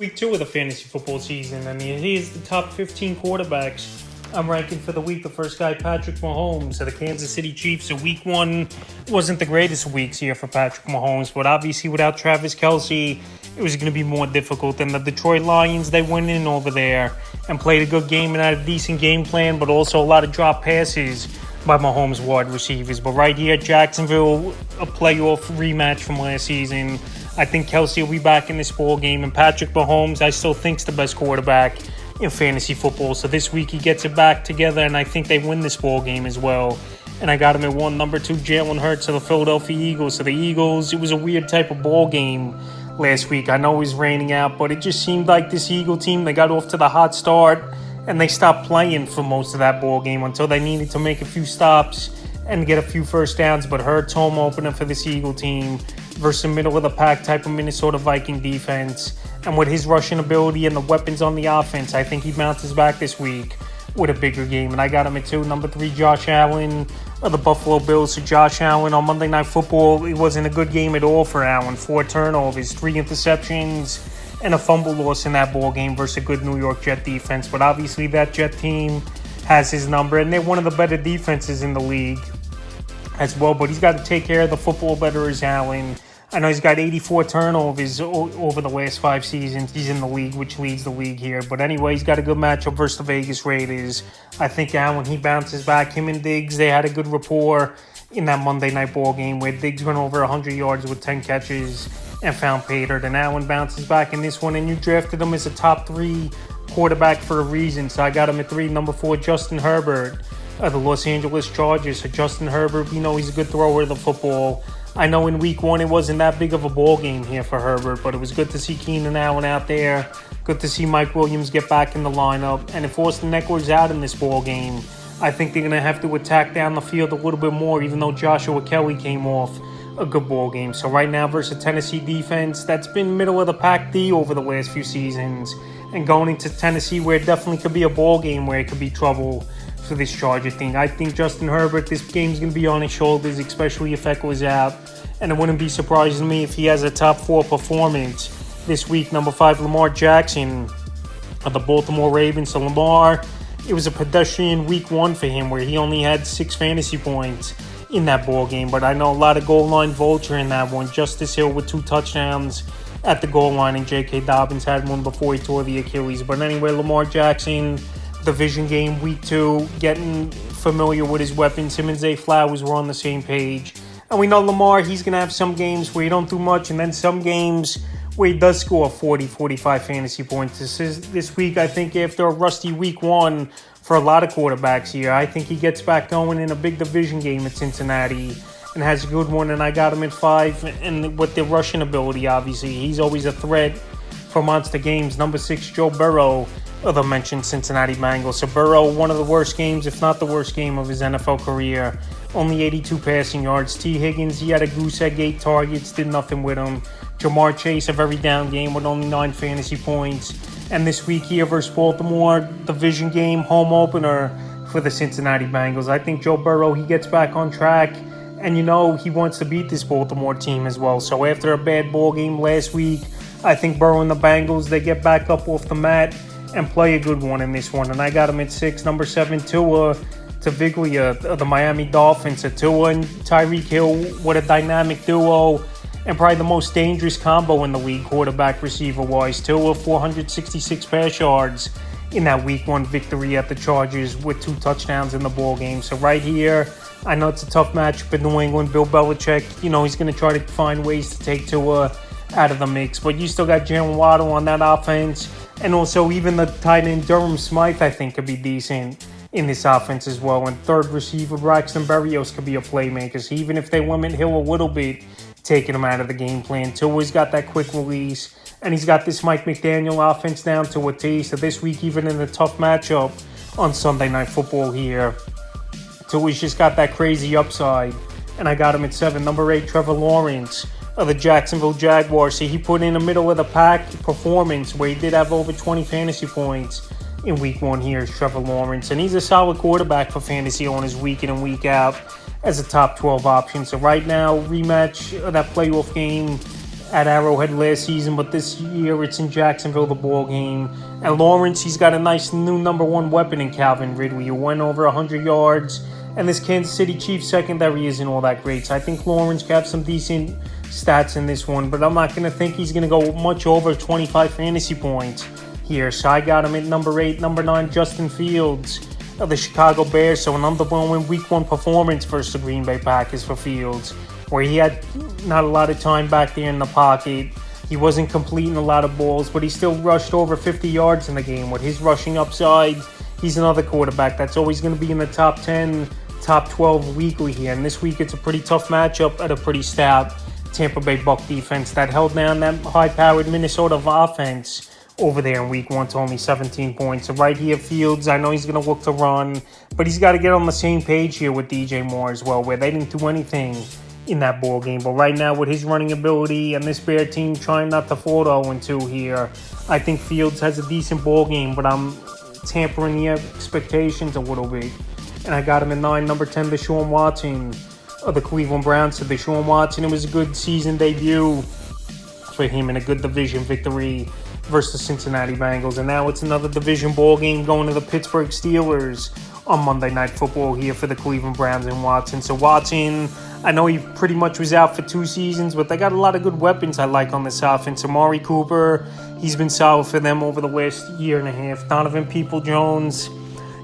Week 2 of the fantasy football season, and here's the top 15 quarterbacks I'm ranking for the week. The first guy, Patrick Mahomes of the Kansas City Chiefs. So week 1 wasn't the greatest of weeks here for Patrick Mahomes, but obviously without Travis Kelce, it was going to be more difficult. And the Detroit Lions, they went in over there and played a good game and had a decent game plan, but also a lot of drop passes by Mahomes' wide receivers. But right here, Jacksonville, a playoff rematch from last season. I think Kelce will be back in this ball game, and Patrick Mahomes, I still think, is the best quarterback in fantasy football. So this week he gets it back together, and I think they win this ball game as well. And I got him at 1. Number 2, Jalen Hurts of the Philadelphia Eagles. So the Eagles, it was a weird type of ball game last week. I know it was raining out, but it just seemed like this Eagle team, they got off to the hot start, and they stopped playing for most of that ball game until they needed to make a few stops and get a few first downs. But Hurts home opener for this Eagle team versus a middle-of-the-pack type of Minnesota Viking defense. And with his rushing ability and the weapons on the offense, I think he bounces back this week with a bigger game. And I got him at 2. Number 3, Josh Allen of the Buffalo Bills. So Josh Allen on Monday Night Football, it wasn't a good game at all for Allen. 4 turnovers, 3 interceptions, and a fumble loss in that ball game versus a good New York Jet defense. But obviously that Jet team has his number, and they're one of the better defenses in the league as well. But he's got to take care of the football better as Allen. I know he's got 84 turnovers over the last 5 seasons. He's in the league, which leads the league here. But anyway, he's got a good matchup versus the Vegas Raiders. I think Allen, he bounces back. Him and Diggs, they had a good rapport in that Monday night ball game where Diggs went over 100 yards with 10 catches and found pay dirt. And Allen bounces back in this one, and you drafted him as a top 3 quarterback for a reason. So I got him at 3. Number 4, Justin Herbert of the Los Angeles Chargers. So Justin Herbert, he's a good thrower of the football. I know in week 1 it wasn't that big of a ball game here for Herbert, but it was good to see Keenan Allen out there. Good to see Mike Williams get back in the lineup. And if Austin Eckler's out in this ball game, I think they're going to have to attack down the field a little bit more, even though Joshua Kelly came off a good ball game. So right now versus a Tennessee defense that's been middle of the pack D over the last few seasons, and going into Tennessee where it definitely could be a ball game where it could be trouble for this Charger thing. I think Justin Herbert, this game's going to be on his shoulders, especially if Eckler's out. And it wouldn't be surprising to me if he has a top 4 performance this week. Number 5, Lamar Jackson of the Baltimore Ravens. So Lamar, it was a pedestrian week 1 for him where he only had 6 fantasy points in that ball game. But I know a lot of goal line vulture in that one. Justice Hill with 2 touchdowns at the goal line, and J.K. Dobbins had one before he tore the Achilles. But anyway, Lamar Jackson, division game week 2, getting familiar with his weapons. Him and Zay Flowers were on the same page. And we know Lamar, he's going to have some games where he don't do much, and then some games where he does score 40, 45 fantasy points. This week, I think after a rusty week 1 for a lot of quarterbacks here, I think he gets back going in a big division game at Cincinnati and has a good one. And I got him at 5. And with the rushing ability, obviously, he's always a threat for monster games. Number 6, Joe Burrow of the mentioned Cincinnati Bengals. So Burrow, one of the worst games, if not the worst game of his NFL career. Only 82 passing yards. T. Higgins, he had a goose egg, 8 targets, did nothing with him. Jamar Chase, a very down game with only 9 fantasy points. And this week here versus Baltimore, division game, home opener for the Cincinnati Bengals. I think Joe Burrow, he gets back on track. And he wants to beat this Baltimore team as well. So after a bad ball game last week, I think Burrow and the Bengals, they get back up off the mat and play a good one in this one. And I got him at 6. Number 7, Tua Tagovailoa of the Miami Dolphins. So Tua and Tyreek Hill, what a dynamic duo, and probably the most dangerous combo in the league, quarterback receiver wise. Tua, 466 pass yards in that week 1 victory at the Chargers with 2 touchdowns in the ball game. So right here, I know it's a tough matchup in New England. Bill Belichick, he's going to try to find ways to take Tua out of the mix, but you still got Jalen Waddle on that offense, and also even the tight end Durham Smythe, I think, could be decent in this offense as well. And 3rd receiver Braxton Berrios could be a playmaker. So even if they limit Hill a little bit, taking him out of the game plan. Tua's got that quick release, and he's got this Mike McDaniel offense down to a T. So this week, even in a tough matchup on Sunday Night Football here, Tua's just got that crazy upside. And I got him at 7. Number 8, Trevor Lawrence of the Jacksonville Jaguars. So he put in a middle-of-the-pack performance where he did have over 20 fantasy points in week 1 here is Trevor Lawrence. And he's a solid quarterback for fantasy owners week in and week out as a top 12 option. So right now, rematch of that playoff game at Arrowhead last season, but this year it's in Jacksonville, the ball game. And Lawrence, he's got a nice new number one weapon in Calvin Ridley, who went over 100 yards. And this Kansas City Chiefs secondary isn't all that great. So I think Lawrence can have some decent stats in this one, but I'm not going to think he's going to go much over 25 fantasy points here. So I got him at number 8. Number 9, Justin Fields of the Chicago Bears. So an underwhelming week 1 performance versus the Green Bay Packers for Fields, where he had not a lot of time back there in the pocket. He wasn't completing a lot of balls, but he still rushed over 50 yards in the game. With his rushing upside, he's another quarterback that's always going to be in the top 10, top 12 weekly here. And this week it's a pretty tough matchup at a pretty stout Tampa Bay Buck defense that held down that high-powered Minnesota offense over there in week 1 to only 17 points. So right here, Fields, I know he's going to look to run, but he's got to get on the same page here with DJ Moore as well, where they didn't do anything in that ball game. But right now, with his running ability and this Bear team trying not to fall 0-2 here, I think Fields has a decent ball game, but I'm tampering the expectations a little bit. And I got him at 9. Number 10, Deshaun Watson of the Cleveland Browns. So Deshaun Watson, it was a good season debut for him in a good division victory versus the Cincinnati Bengals. And now it's another division ball game going to the Pittsburgh Steelers on Monday Night Football here for the Cleveland Browns and Watson. So Watson, I know he pretty much was out for 2 seasons, but they got a lot of good weapons I like on this offense. Amari Cooper, he's been solid for them over the last year and a half. Donovan People-Jones,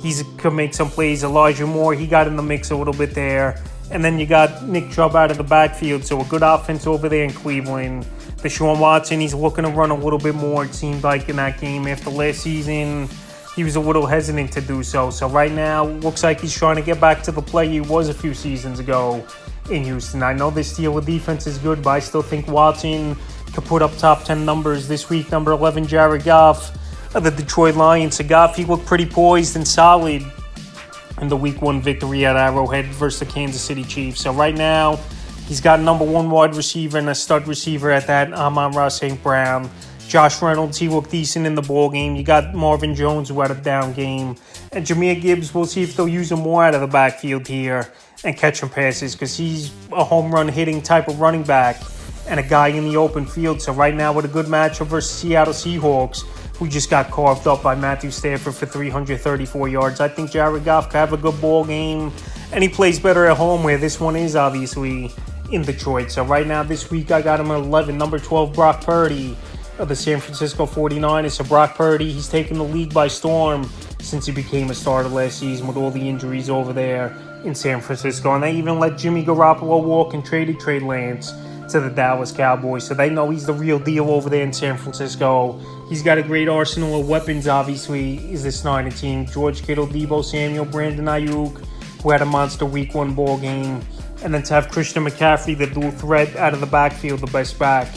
he could make some plays. Elijah Moore, he got in the mix a little bit there. And then you got Nick Chubb out of the backfield, so a good offense over there in Cleveland. Deshaun Watson, he's looking to run a little bit more, it seemed like, in that game. After last season, he was a little hesitant to do so. So right now, looks like he's trying to get back to the play he was a few seasons ago in Houston. I know this Steelers defense is good, but I still think Watson could put up top 10 numbers this week. Number 11, Jared Goff of the Detroit Lions. So Goff, he looked pretty poised and solid in the week 1 victory at Arrowhead versus the Kansas City Chiefs. So right now, he's got number 1 wide receiver and a stud receiver at that, Amon-Ra St. Brown. Josh Reynolds, he looked decent in the ball game. You got Marvin Jones, who had a down game. And Jahmyr Gibbs, we'll see if they'll use him more out of the backfield here and catch him passes, because he's a home run hitting type of running back and a guy in the open field. So right now, with a good matchup versus Seattle Seahawks, who just got carved up by Matthew Stafford for 334 yards. I think Jared Goff could have a good ball game, and he plays better at home, where this one is obviously in Detroit. So right now, this week, I got him at 11. Number 12, Brock Purdy of the San Francisco 49ers. So Brock Purdy, he's taken the league by storm since he became a starter last season with all the injuries over there in San Francisco. And they even let Jimmy Garoppolo walk and traded Trey Lance to the Dallas Cowboys. So they know he's the real deal over there in San Francisco. He's got a great arsenal of weapons, obviously, is this Niner team. George Kittle, Deebo Samuel, Brandon Ayuk, who had a monster week 1 ball game. And then to have Christian McCaffrey, the dual threat out of the backfield, the best back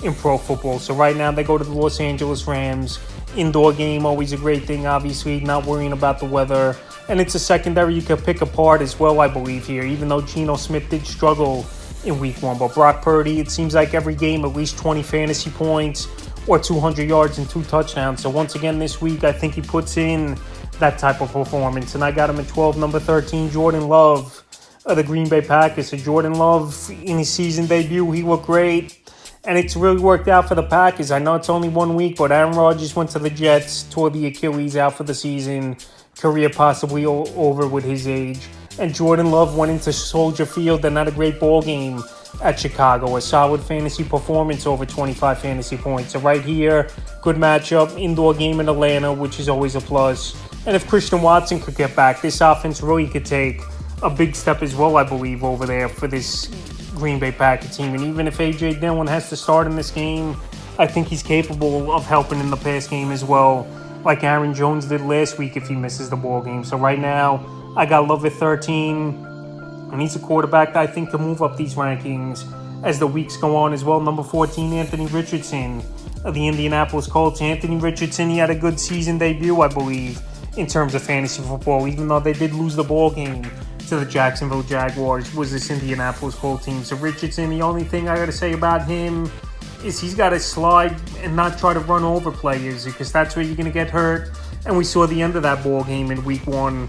in pro football. So right now they go to the Los Angeles Rams. Indoor game, always a great thing, obviously, not worrying about the weather. And it's a secondary you can pick apart as well, I believe, here, even though Geno Smith did struggle in week 1. But Brock Purdy, it seems like every game at least 20 fantasy points or 200 yards and 2 touchdowns. So once again this week, I think he puts in that type of performance. And I got him at 12. Number 13, Jordan Love of the Green Bay Packers. So Jordan Love, in his season debut, he looked great. And it's really worked out for the Packers. I know it's only 1 week, but Aaron Rodgers went to the Jets, tore the Achilles, out for the season. Career possibly over with his age. And Jordan Love went into Soldier Field and had a great ball game at Chicago. A solid fantasy performance, over 25 fantasy points. So right here, good matchup, indoor game in Atlanta, which is always a plus. And if Christian Watson could get back, this offense really could take a big step as well, I believe, over there for this Green Bay Packers team. And even if A.J. Dillon has to start in this game, I think he's capable of helping in the pass game as well, like Aaron Jones did last week if he misses the ball game. So right now, I got Love at 13, and he's a quarterback that I think to move up these rankings as the weeks go on as well. Number 14, Anthony Richardson of the Indianapolis Colts. Anthony Richardson, he had a good season debut, I believe, in terms of fantasy football, even though they did lose the ball game to the Jacksonville Jaguars, was this Indianapolis Colts team. So Richardson, the only thing I got to say about him is he's got to slide and not try to run over players, because that's where you're going to get hurt. And we saw the end of that ball game in week 1,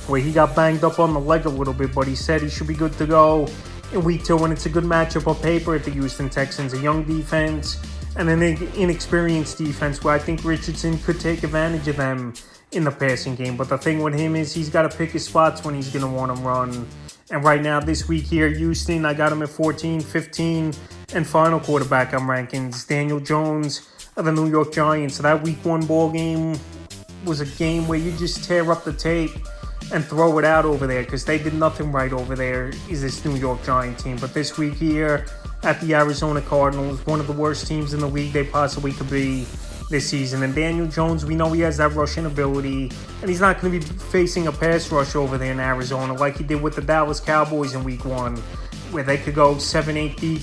where he got banged up on the leg a little bit, but he said he should be good to go in week 2, and it's a good matchup on paper at the Houston Texans, a young defense and an inexperienced defense where I think Richardson could take advantage of them in the passing game. But the thing with him is he's got to pick his spots when he's going to want to run. And right now, this week here, Houston, I got him at 14, 15, and final quarterback I'm ranking is Daniel Jones of the New York Giants. So that week 1 ball game was a game where you just tear up the tape and throw it out over there because they did nothing right over there, is this New York Giant team. But this week here at the Arizona Cardinals, one of the worst teams in the league they possibly could be this season. And Daniel Jones, we know he has that rushing ability, and he's not going to be facing a pass rush over there in Arizona like he did with the Dallas Cowboys in week 1, where they could go 7-8 deep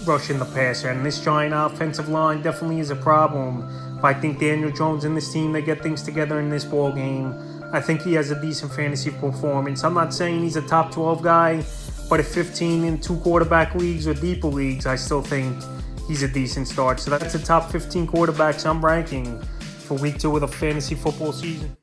rushing the passer. And this Giant offensive line definitely is a problem. But I think Daniel Jones and this team, they get things together in this ball game. I think he has a decent fantasy performance. I'm not saying he's a top 12 guy, but at 15 in 2 quarterback leagues or deeper leagues, I still think he's a decent start. So that's the top 15 quarterbacks I'm ranking for week 2 of the fantasy football season.